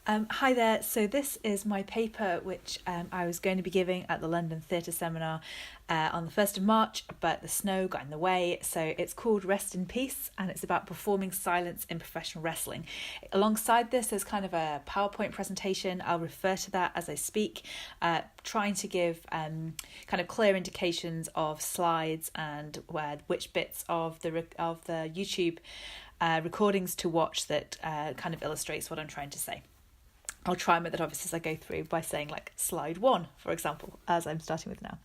Hi there. So this is my paper, which I was going to be giving at the London Theatre Seminar on the 1st of March, but the snow got in the way. So it's called Rest in Peace, and it's about performing silence in professional wrestling. Alongside this, there's kind of a PowerPoint presentation. I'll refer to that as I speak, trying to give kind of clear indications of slides and which bits of the YouTube recordings to watch that kind of illustrates what I'm trying to say. I'll try and make that obvious as I go through by saying like slide 1, for example, as I'm starting with now.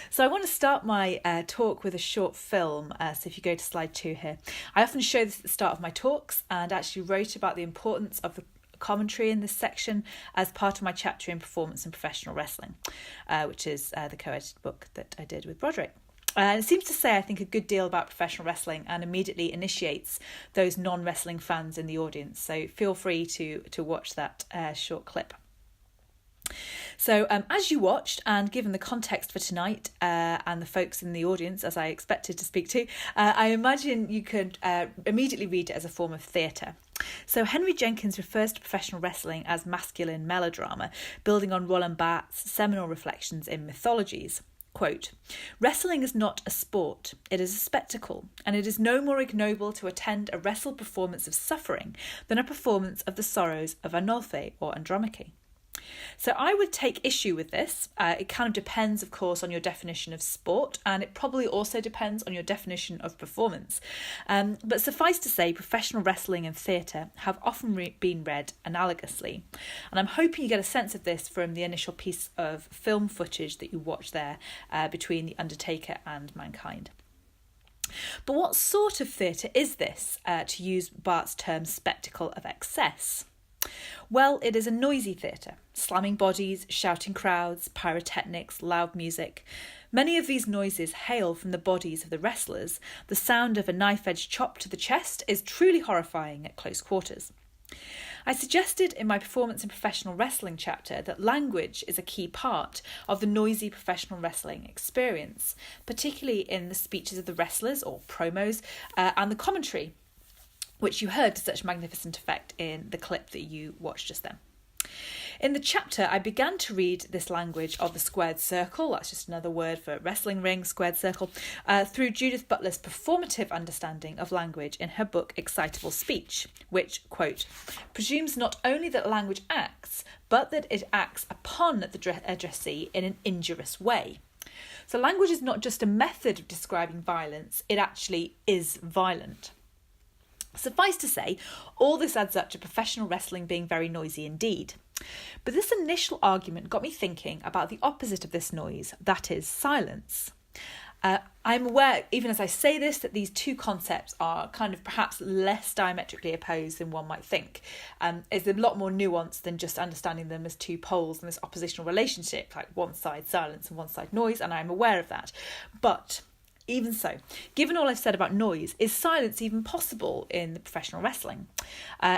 So I want to start my talk with a short film. So if you go to slide 2 here, I often show this at the start of my talks and actually wrote about the importance of the commentary in this section as part of my chapter in Performance and Professional Wrestling, which is the co-edited book that I did with Broderick. It seems to say, I think, a good deal about professional wrestling and immediately initiates those non-wrestling fans in the audience. So feel free to watch that short clip. So as you watched, and given the context for tonight and the folks in the audience, as I expected to speak to, I imagine you could immediately read it as a form of theatre. So Henry Jenkins refers to professional wrestling as masculine melodrama, building on Roland Barthes' seminal reflections in Mythologies. Quote, "Wrestling is not a sport, it is a spectacle, and it is no more ignoble to attend a wrestle performance of suffering than a performance of the sorrows of Arnolfo or Andromache." So I would take issue with this. It kind of depends, of course, on your definition of sport, and it probably also depends on your definition of performance. But suffice to say, professional wrestling and theatre have often been read analogously. And I'm hoping you get a sense of this from the initial piece of film footage that you watch there between The Undertaker and Mankind. But what sort of theatre is this, to use Barthes' term, spectacle of excess? Well, it is a noisy theatre, slamming bodies, shouting crowds, pyrotechnics, loud music. Many of these noises hail from the bodies of the wrestlers. The sound of a knife-edge chop to the chest is truly horrifying at close quarters. I suggested in my Performance in Professional Wrestling chapter that language is a key part of the noisy professional wrestling experience, particularly in the speeches of the wrestlers, or promos, and the commentary, which you heard to such magnificent effect in the clip that you watched just then. In the chapter, I began to read this language of the squared circle, that's just another word for wrestling ring, squared circle, through Judith Butler's performative understanding of language in her book Excitable Speech, which, quote, "presumes not only that language acts, but that it acts upon the addressee in an injurious way." So language is not just a method of describing violence, it actually is violent. Suffice to say, all this adds up to professional wrestling being very noisy indeed. But this initial argument got me thinking about the opposite of this noise, that is, silence. I'm aware, even as I say this, that these two concepts are kind of perhaps less diametrically opposed than one might think. It's a lot more nuanced than just understanding them as two poles in this oppositional relationship, like one side silence and one side noise, and I'm aware of that. But even so, given all I've said about noise, is silence even possible in the professional wrestling?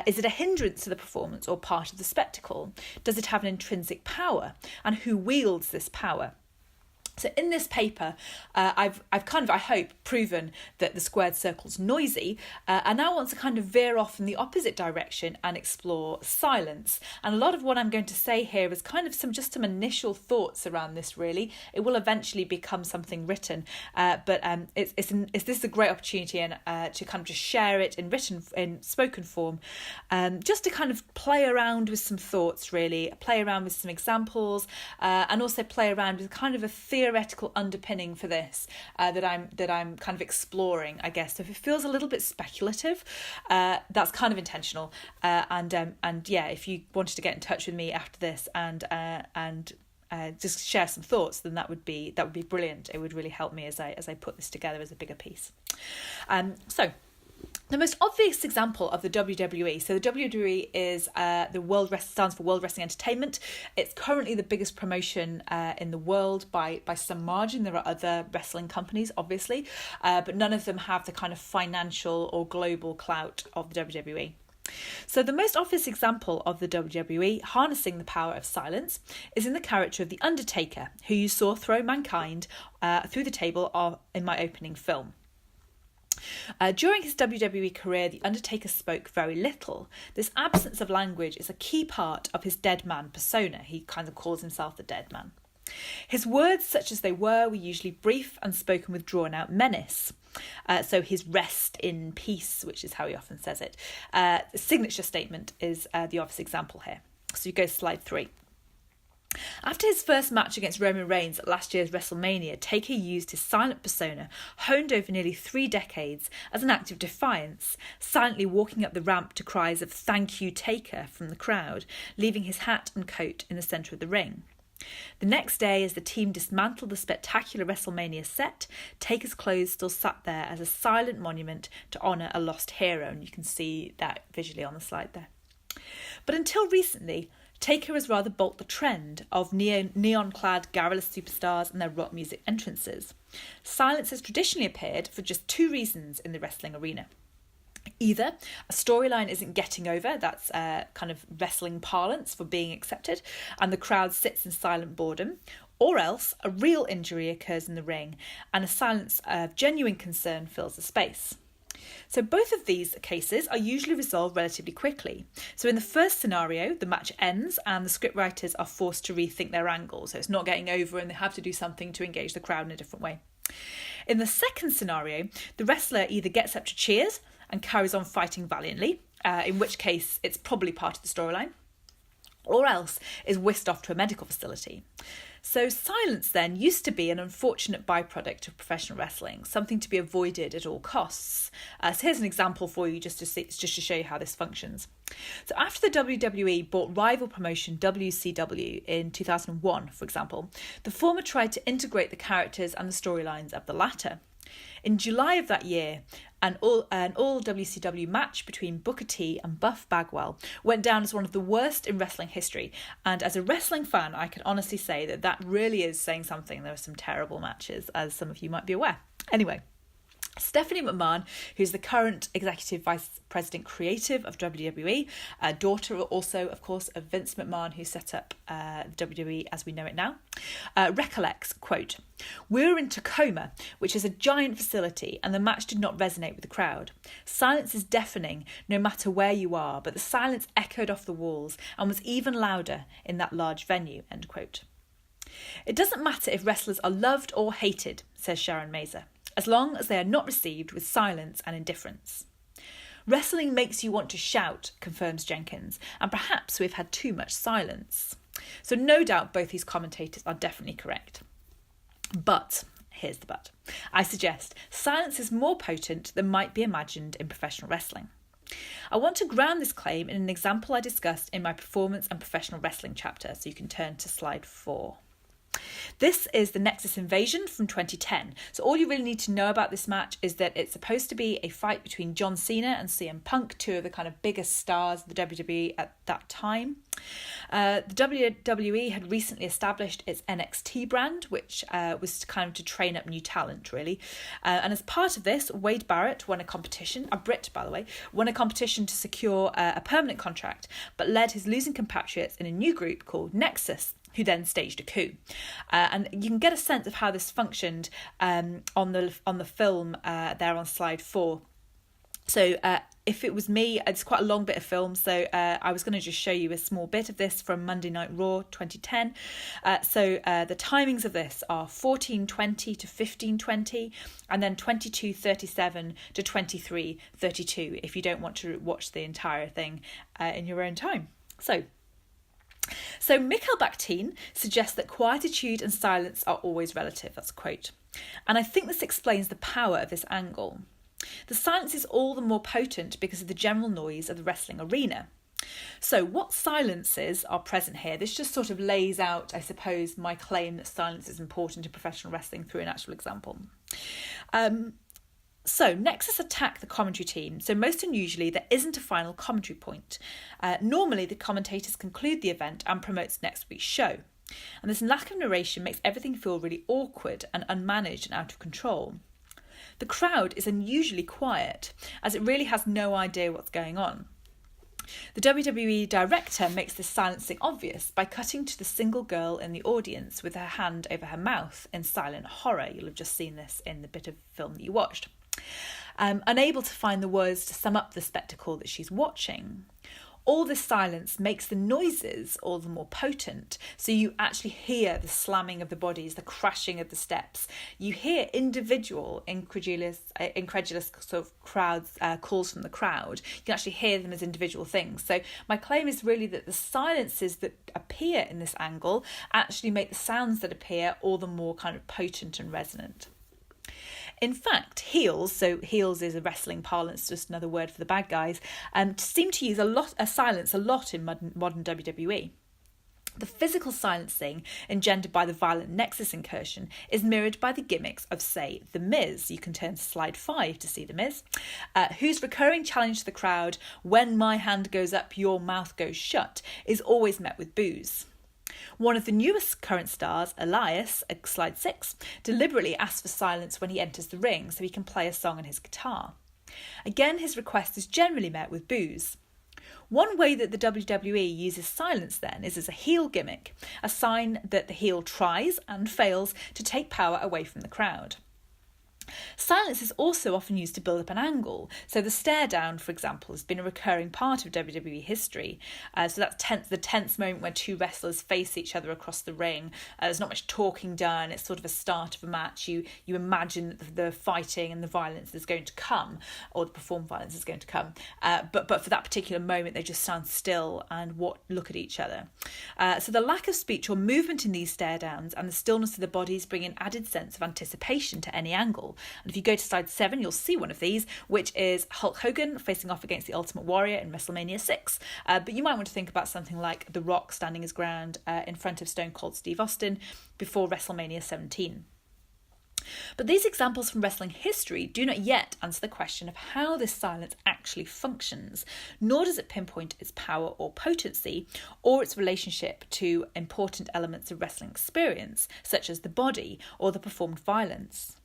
Is it a hindrance to the performance or part of the spectacle? Does it have an intrinsic power? And who wields this power? So in this paper, I've kind of, I hope, proven that the squared circle's noisy, and now want to kind of veer off in the opposite direction and explore silence. And a lot of what I'm going to say here is kind of some initial thoughts around this, really. It will eventually become something written, but this is a great opportunity to kind of just share it in spoken form, just to kind of play around with some thoughts, really, play around with some examples, and also play around with kind of a theoretical underpinning for this that I'm kind of exploring, I guess. So if it feels a little bit speculative, that's kind of intentional. And yeah, if you wanted to get in touch with me after this and just share some thoughts, then that would be brilliant. It would really help me as I put this together as a bigger piece. So the most obvious example of the WWE, so the WWE is stands for World Wrestling Entertainment. It's currently the biggest promotion in the world by some margin. There are other wrestling companies, obviously, but none of them have the kind of financial or global clout of the WWE. So the most obvious example of the WWE harnessing the power of silence is in the character of the Undertaker, who you saw throw Mankind through the table in my opening film. During his WWE career, The Undertaker spoke very little. This absence of language is a key part of his dead man persona. He kind of calls himself the dead man. His words, such as they were usually brief and spoken with drawn-out menace. So his rest in peace, which is how he often says it. The signature statement is the obvious example here. So you go to slide 3. After his first match against Roman Reigns at last year's WrestleMania, Taker used his silent persona, honed over nearly 3 decades, as an act of defiance, silently walking up the ramp to cries of "Thank you, Taker" from the crowd, leaving his hat and coat in the centre of the ring. The next day, as the team dismantled the spectacular WrestleMania set, Taker's clothes still sat there as a silent monument to honour a lost hero, and you can see that visually on the slide there. But until recently, Taker has rather balked the trend of neon-clad garrulous superstars and their rock music entrances. Silence has traditionally appeared for just 2 reasons in the wrestling arena. Either a storyline isn't getting over, that's kind of wrestling parlance for being accepted, and the crowd sits in silent boredom, or else a real injury occurs in the ring and a silence of genuine concern fills the space. So both of these cases are usually resolved relatively quickly. So in the first scenario, the match ends and the scriptwriters are forced to rethink their angle. So it's not getting over and they have to do something to engage the crowd in a different way. In the second scenario, the wrestler either gets up to cheers and carries on fighting valiantly, in which case it's probably part of the storyline, or else is whisked off to a medical facility. So silence then used to be an unfortunate byproduct of professional wrestling, something to be avoided at all costs. So here's an example for you just to show you how this functions. So after the WWE bought rival promotion WCW in 2001, for example, the former tried to integrate the characters and the storylines of the latter. In July of that year, an all WCW match between Booker T and Buff Bagwell went down as one of the worst in wrestling history. And as a wrestling fan, I can honestly say that really is saying something. There were some terrible matches, as some of you might be aware. Anyway, Stephanie McMahon, who's the current Executive Vice President Creative of WWE, daughter also, of course, of Vince McMahon, who set up WWE as we know it now, recollects, quote, "We were in Tacoma, which is a giant facility, and the match did not resonate with the crowd. Silence is deafening no matter where you are, but the silence echoed off the walls and was even louder in that large venue," end quote. "It doesn't matter if wrestlers are loved or hated," says Sharon Mazer, "as long as they are not received with silence and indifference. Wrestling makes you want to shout," confirms Jenkins, "and perhaps we've had too much silence." So no doubt both these commentators are definitely correct. But, here's the but, I suggest silence is more potent than might be imagined in professional wrestling. I want to ground this claim in an example I discussed in my Performance and Professional Wrestling chapter, so you can turn to slide 4. This is the Nexus Invasion from 2010. So all you really need to know about this match is that it's supposed to be a fight between John Cena and CM Punk, 2 of the kind of biggest stars of the WWE at that time. The WWE had recently established its NXT brand, which was kind of to train up new talent, really. And as part of this, Wade Barrett won a competition, a Brit, by the way, won a competition to secure a permanent contract, but led his losing compatriots in a new group called Nexus, who then staged a coup. And you can get a sense of how this functioned on the film there on slide 4. So if it was me, it's quite a long bit of film, so I was going to just show you a small bit of this from Monday Night Raw 2010. So the timings of this are 14:20 to 15:20, and then 22:37 to 23:32, if you don't want to watch the entire thing in your own time. So Mikhail Bakhtin suggests that quietude and silence are always relative, that's a quote. And I think this explains the power of this angle. The silence is all the more potent because of the general noise of the wrestling arena. So what silences are present here? This just sort of lays out, I suppose, my claim that silence is important in professional wrestling through an actual example. So Nexus attack the commentary team, so most unusually there isn't a final commentary point. Normally the commentators conclude the event and promotes next week's show. And this lack of narration makes everything feel really awkward and unmanaged and out of control. The crowd is unusually quiet, as it really has no idea what's going on. The WWE director makes this silencing obvious by cutting to the single girl in the audience with her hand over her mouth in silent horror. You'll have just seen this in the bit of film that you watched. unable to find the words to sum up the spectacle that she's watching. All this silence makes the noises all the more potent. So you actually hear the slamming of the bodies, the crashing of the steps. You hear individual incredulous sort of crowds, calls from the crowd. You can actually hear them as individual things. So my claim is really that the silences that appear in this angle actually make the sounds that appear all the more kind of potent and resonant. In fact, heels, so heels is a wrestling parlance, just another word for the bad guys, seem to use silence a lot in modern WWE. The physical silencing engendered by the violent Nexus incursion is mirrored by the gimmicks of, say, The Miz. You can turn to slide 5 to see The Miz, whose recurring challenge to the crowd, "When my hand goes up, your mouth goes shut," is always met with boos. One of the newest current stars, Elias, slide 6, deliberately asks for silence when he enters the ring so he can play a song on his guitar. Again, his request is generally met with boos. One way that the WWE uses silence then is as a heel gimmick, a sign that the heel tries and fails to take power away from the crowd. Silence is also often used to build up an angle. So the stare down, for example, has been a recurring part of WWE history. So that's the tense moment where two wrestlers face each other across the ring. There's not much talking done. It's sort of a start of a match. You imagine the fighting and the violence is going to come, or the performed violence is going to come. But for that particular moment, they just stand still and look at each other. So the lack of speech or movement in these stare downs and the stillness of the bodies bring an added sense of anticipation to any angle. And if you go to slide 7, you'll see one of these, which is Hulk Hogan facing off against the Ultimate Warrior in WrestleMania 6. But you might want to think about something like The Rock standing his ground in front of Stone Cold Steve Austin before WrestleMania 17. But these examples from wrestling history do not yet answer the question of how this silence actually functions, nor does it pinpoint its power or potency, or its relationship to important elements of wrestling experience, such as the body or the performed violence.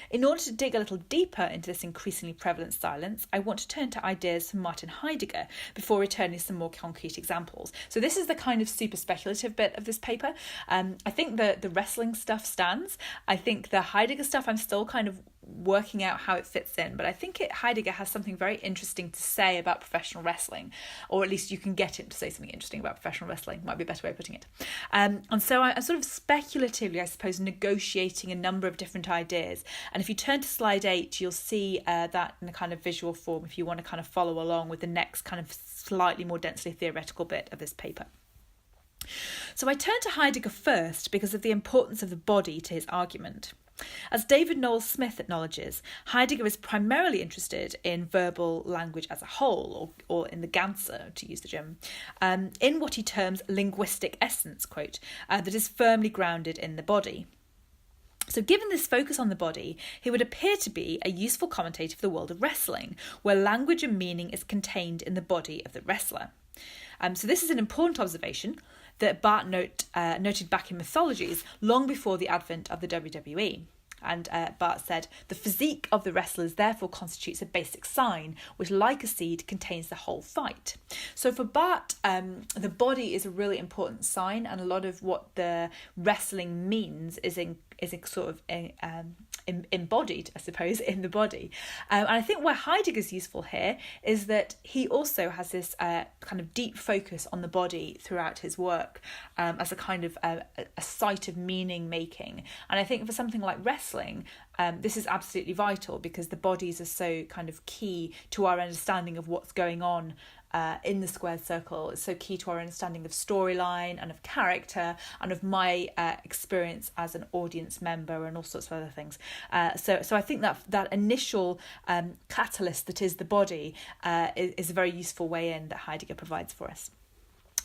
In order to dig a little deeper into this increasingly prevalent silence, I want to turn to ideas from Martin Heidegger before returning to some more concrete examples. So this is the kind of super speculative bit of this paper. I think the wrestling stuff stands. I think the Heidegger stuff I'm still kind of working out how it fits in, but I think Heidegger has something very interesting to say about professional wrestling, or at least you can get him to say something interesting about professional wrestling, might be a better way of putting it. And so I'm sort of speculatively, I suppose, negotiating a number of different ideas. And if you turn to slide 8, you'll see that in a kind of visual form if you want to kind of follow along with the next kind of slightly more densely theoretical bit of this paper. So I turn to Heidegger first because of the importance of the body to his argument. As David Noel Smith acknowledges, Heidegger is primarily interested in verbal language as a whole, or in the Ganze, to use the German, in what he terms linguistic essence, quote, that is firmly grounded in the body. So given this focus on the body, he would appear to be a useful commentator for the world of wrestling, where language and meaning is contained in the body of the wrestler. So this is an important observation that Barth noted back in Mythologies long before the advent of the WWE. And Barth said, "The physique of the wrestlers therefore constitutes a basic sign, which, like a seed, contains the whole fight." So for Barth, the body is a really important sign, and a lot of what the wrestling means is sort of embodied, I suppose, in the body. And I think where Heidegger's useful here is that he also has this kind of deep focus on the body throughout his work as a kind of a site of meaning making. And I think for something like wrestling, this is absolutely vital because the bodies are so kind of key to our understanding of what's going on in the squared circle. It's so key to our understanding of storyline and of character and of my experience as an audience member and all sorts of other things. So I think that initial catalyst that is the body is a very useful way in that Heidegger provides for us.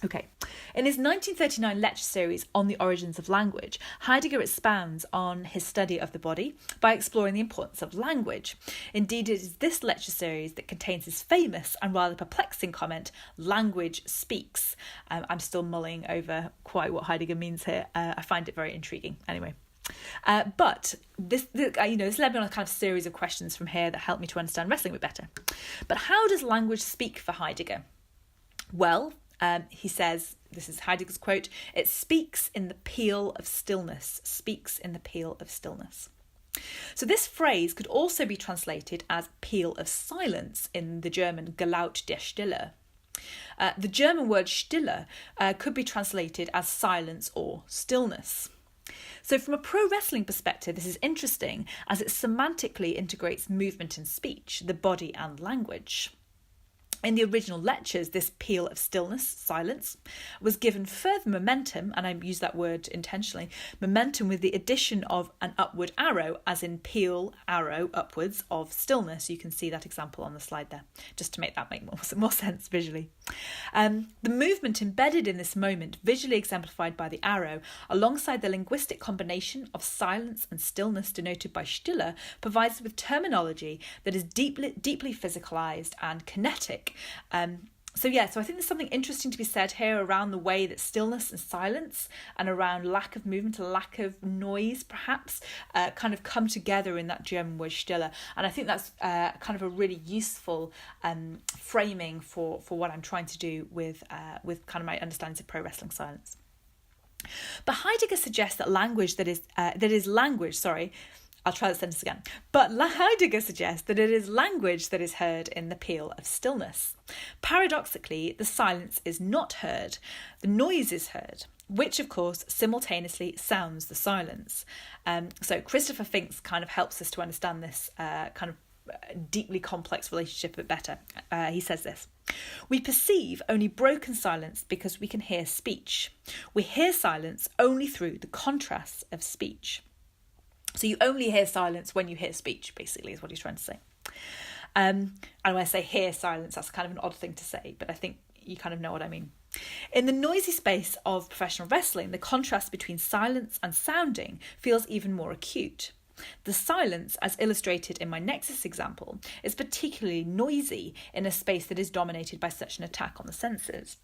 Okay, in his 1939 lecture series on the origins of language, Heidegger expands on his study of the body by exploring the importance of language. Indeed, it is this lecture series that contains his famous and rather perplexing comment, "Language speaks." I'm still mulling over quite what Heidegger means here. I find it very intriguing. Anyway. But this led me on a kind of series of questions from here that helped me to understand wrestling a bit better. But how does language speak for Heidegger? Well, he says, this is Heidegger's quote, "It speaks in the peal of stillness, speaks in the peal of stillness." So this phrase could also be translated as peal of silence in the German Gelaut der Stille. The German word Stille could be translated as silence or stillness. So from a pro wrestling perspective, this is interesting as it semantically integrates movement and speech, the body and language. In the original lectures, this peal of stillness, silence, was given further momentum, and I use that word intentionally, momentum with the addition of an upward arrow, as in peal, arrow, upwards, of stillness. You can see that example on the slide there, just to make that make more sense visually. The movement embedded in this moment, visually exemplified by the arrow, alongside the linguistic combination of silence and stillness denoted by Stille, provides us with terminology that is deeply physicalised and kinetic. So I think there's something interesting to be said here around the way that stillness and silence and around lack of movement, a lack of noise perhaps, kind of come together in that German word Stille. And I think that's kind of a really useful framing for what I'm trying to do with kind of my understanding of pro wrestling silence. But Heidegger suggests that I'll try that sentence again. But Heidegger suggests that it is language that is heard in the peal of stillness. Paradoxically, the silence is not heard, the noise is heard, which of course simultaneously sounds the silence. So Christopher Finks kind of helps us to understand this kind of deeply complex relationship a bit better. He says this: "We perceive only broken silence because we can hear speech. We hear silence only through the contrasts of speech." So you only hear silence when you hear speech, basically, is what he's trying to say. And when I say hear silence, that's kind of an odd thing to say, but I think you kind of know what I mean. In the noisy space of professional wrestling, the contrast between silence and sounding feels even more acute. The silence, as illustrated in my Nexus example, is particularly noisy in a space that is dominated by such an attack on the senses.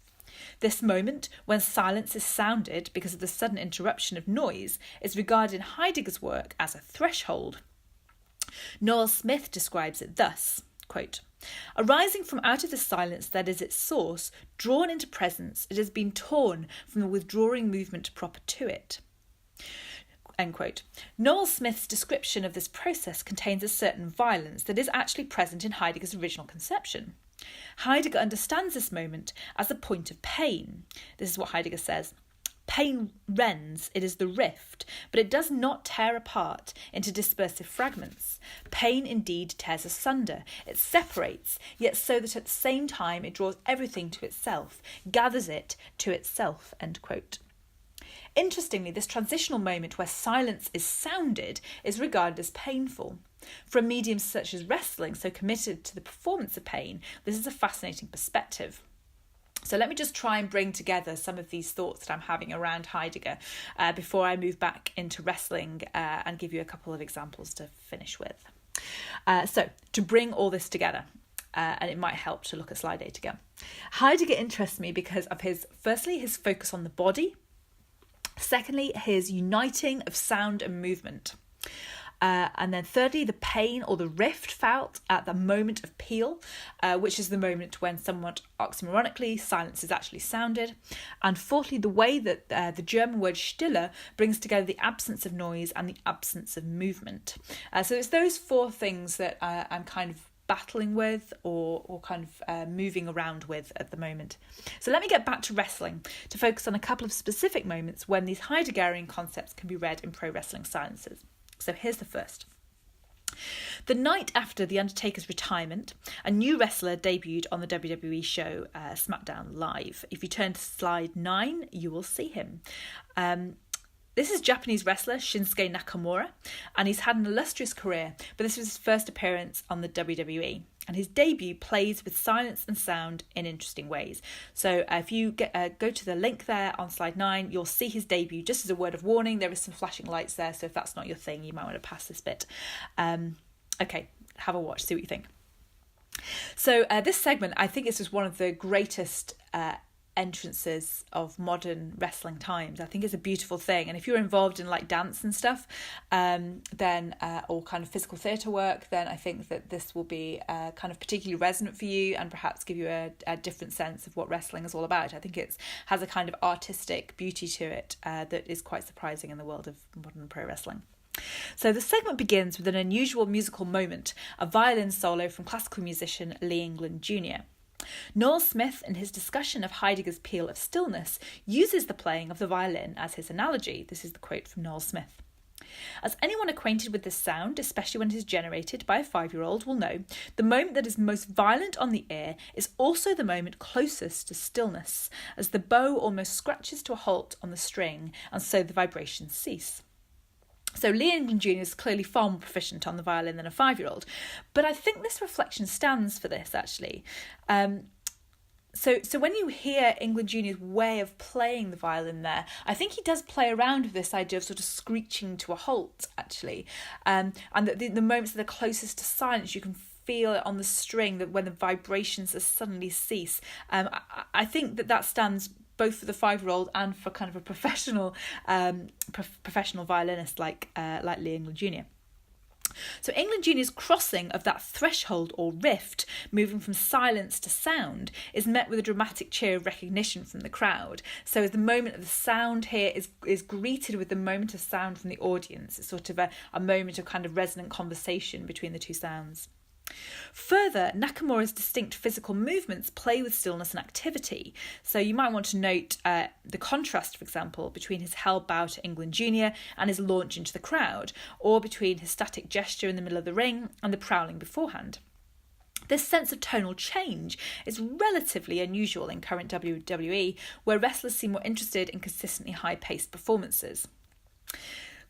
This moment, when silence is sounded because of the sudden interruption of noise, is regarded in Heidegger's work as a threshold. Noel Smith describes it thus, quote, "Arising from out of the silence that is its source, drawn into presence, it has been torn from the withdrawing movement proper to it." End quote. Noel Smith's description of this process contains a certain violence that is actually present in Heidegger's original conception. Heidegger understands this moment as a point of pain. This is what Heidegger says: "Pain rends, it is the rift, but it does not tear apart into dispersive fragments. Pain indeed tears asunder, it separates, yet so that at the same time it draws everything to itself, gathers it to itself." End quote. Interestingly, this transitional moment where silence is sounded is regarded as painful. For a medium such as wrestling, so committed to the performance of pain, this is a fascinating perspective. So let me just try and bring together some of these thoughts that I'm having around Heidegger before I move back into wrestling and give you a couple of examples to finish with. So to bring all this together, and it might help to look at slide 8 again. Heidegger interests me because of his focus on the body. Secondly, his uniting of sound and movement. And then thirdly, the pain or the rift felt at the moment of peal, which is the moment when somewhat oxymoronically silence is actually sounded. And fourthly, the way that the German word Stille brings together the absence of noise and the absence of movement. So it's those four things that I'm kind of battling with or kind of moving around with at the moment. So let me get back to wrestling to focus on a couple of specific moments when these Heideggerian concepts can be read in pro wrestling silences. So here's the first. The night after The Undertaker's retirement, a new wrestler debuted on the WWE show SmackDown Live. If you turn to slide 9, you will see him. This is Japanese wrestler Shinsuke Nakamura, and he's had an illustrious career, but this was his first appearance on the WWE. And his debut plays with silence and sound in interesting ways. So if you go to the link there on slide 9, you'll see his debut. Just as a word of warning, there is some flashing lights there, so if that's not your thing, you might want to pass this bit. Okay, have a watch, see what you think. So this segment, I think, is just one of the greatest entrances of modern wrestling times. I think it's a beautiful thing, and if you're involved in like dance and stuff then or kind of physical theatre work, then I think that this will be kind of particularly resonant for you and perhaps give you a different sense of what wrestling is all about. I think it has a kind of artistic beauty to it that is quite surprising in the world of modern pro wrestling. So the segment begins with an unusual musical moment, a violin solo from classical musician Lee England Jr. Noel Smith, in his discussion of Heidegger's Peal of Stillness, uses the playing of the violin as his analogy. This is the quote from Noel Smith. As anyone acquainted with this sound, especially when it is generated by a 5-year-old, will know, the moment that is most violent on the ear is also the moment closest to stillness, as the bow almost scratches to a halt on the string, and so the vibrations cease. So Lee England Jr. is clearly far more proficient on the violin than a 5-year-old, but I think this reflection stands for this, actually. So when you hear England Jr.'s way of playing the violin there, I think he does play around with this idea of sort of screeching to a halt, actually. And that the moments that are closest to silence, you can feel it on the string, that when the vibrations suddenly cease. I think that stands both for the 5-year-old and for kind of a professional violinist like Lee England Jr. So England Jr.'s crossing of that threshold or rift, moving from silence to sound, is met with a dramatic cheer of recognition from the crowd. So as the moment of the sound here is greeted with the moment of sound from the audience, it's sort of a moment of kind of resonant conversation between the two sounds. Further, Nakamura's distinct physical movements play with stillness and activity. So you might want to note the contrast, for example, between his held bow to England Jr. and his launch into the crowd, or between his static gesture in the middle of the ring and the prowling beforehand. This sense of tonal change is relatively unusual in current WWE, where wrestlers seem more interested in consistently high-paced performances.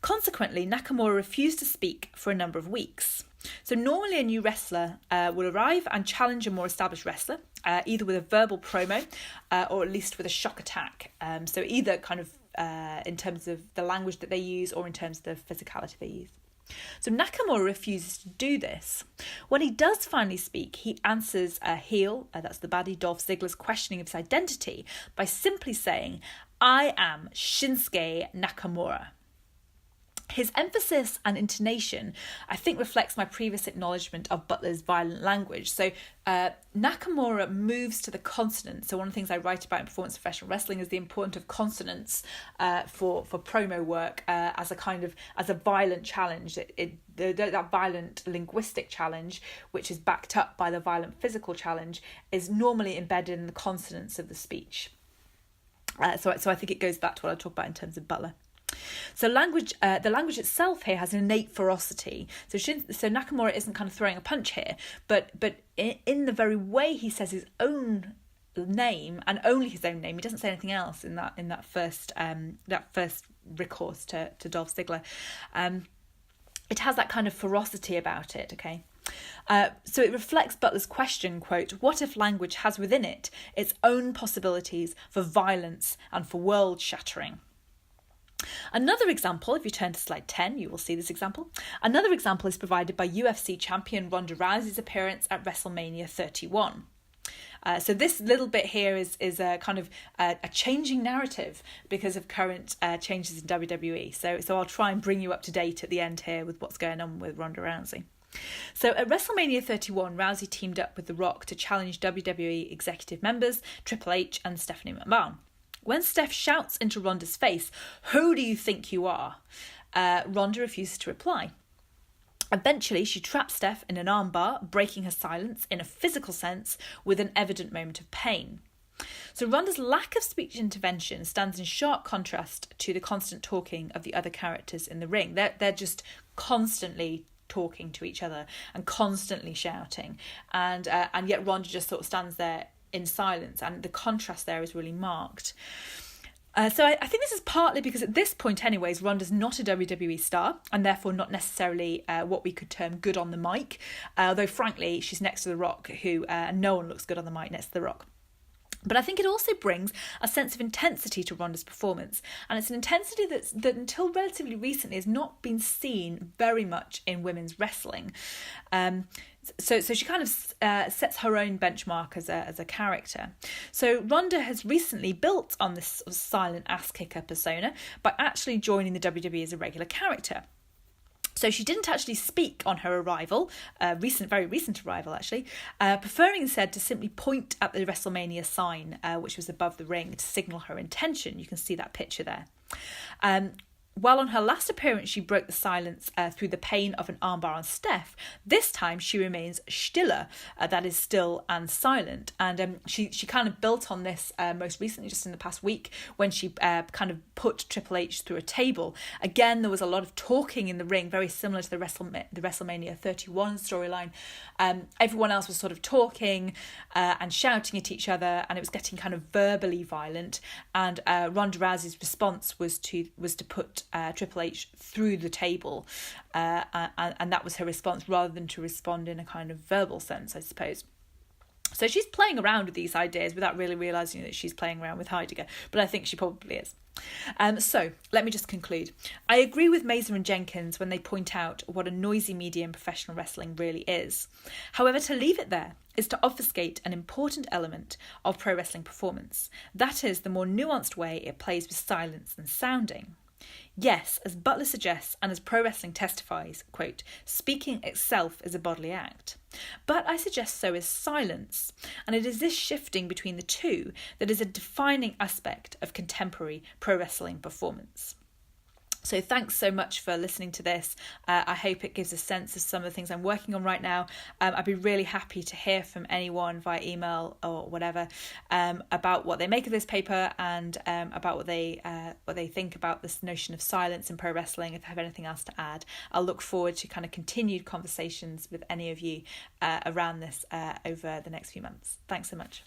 Consequently, Nakamura refused to speak for a number of weeks. So normally a new wrestler will arrive and challenge a more established wrestler, either with a verbal promo or at least with a shock attack. So either kind of in terms of the language that they use or in terms of the physicality they use. So Nakamura refuses to do this. When he does finally speak, he answers a heel, that's the baddie Dolph Ziggler's questioning of his identity, by simply saying, "I am Shinsuke Nakamura." His emphasis and intonation, I think, reflects my previous acknowledgement of Butler's violent language. So Nakamura moves to the consonant. So one of the things I write about in performance professional wrestling is the importance of consonants for promo work as a violent challenge. That violent linguistic challenge, which is backed up by the violent physical challenge, is normally embedded in the consonants of the speech. So I think it goes back to what I talk about in terms of Butler. So the language itself here has an innate ferocity. So Nakamura isn't kind of throwing a punch here, but in the very way he says his own name and only his own name, he doesn't say anything else in that first recourse to Dolph Ziggler. It has that kind of ferocity about it. Okay. So it reflects Butler's question, quote, "What if language has within it its own possibilities for violence and for world shattering?" Another example, if you turn to slide 10, you will see this example. Another example is provided by UFC champion Ronda Rousey's appearance at WrestleMania 31. So this little bit here is a kind of a changing narrative because of current changes in WWE. So I'll try and bring you up to date at the end here with what's going on with Ronda Rousey. So at WrestleMania 31, Rousey teamed up with The Rock to challenge WWE executive members Triple H and Stephanie McMahon. When Steph shouts into Ronda's face, "Who do you think you are?" Ronda refuses to reply. Eventually, she traps Steph in an armbar, breaking her silence in a physical sense with an evident moment of pain. So Ronda's lack of speech intervention stands in sharp contrast to the constant talking of the other characters in the ring. They're just constantly talking to each other and constantly shouting, and yet Ronda just sort of stands there in silence, and the contrast there is really marked. So I think this is partly because at this point anyways, Ronda's not a WWE star and therefore not necessarily what we could term good on the mic, although frankly she's next to The Rock, who no one looks good on the mic next to The Rock. But I think it also brings a sense of intensity to Ronda's performance, and it's an intensity that until relatively recently has not been seen very much in women's wrestling. So she kind of sets her own benchmark as a character. So Ronda has recently built on this sort of silent ass-kicker persona by actually joining the WWE as a regular character. So she didn't actually speak on her arrival, very recent arrival actually, preferring instead to simply point at the WrestleMania sign, which was above the ring, to signal her intention. You can see that picture there. while on her last appearance she broke the silence through the pain of an armbar on Steph, this time she remains stiller, that is still and silent. And she kind of built on this most recently, just in the past week, when she kind of put Triple H through a table. Again, there was a lot of talking in the ring, very similar to the WrestleMania 31 storyline. Everyone else was sort of talking and shouting at each other, and it was getting kind of verbally violent. And Ronda Rousey's response was to put Triple H through the table, and that was her response, rather than to respond in a kind of verbal sense, I suppose. So she's playing around with these ideas without really realising that she's playing around with Heidegger, but I think she probably is. So let me just conclude. I agree with Mazur and Jenkins when they point out what a noisy medium professional wrestling really is. However, to leave it there is to obfuscate an important element of pro wrestling performance. That is the more nuanced way it plays with silence and sounding. Yes, as Butler suggests and as pro wrestling testifies, quote, speaking itself is a bodily act. But I suggest so is silence, and it is this shifting between the two that is a defining aspect of contemporary pro wrestling performance. So thanks so much for listening to this. I hope it gives a sense of some of the things I'm working on right now. I'd be really happy to hear from anyone via email or whatever about what they make of this paper, and about what they think about this notion of silence in pro wrestling. If they have anything else to add, I'll look forward to kind of continued conversations with any of you around this over the next few months. Thanks so much.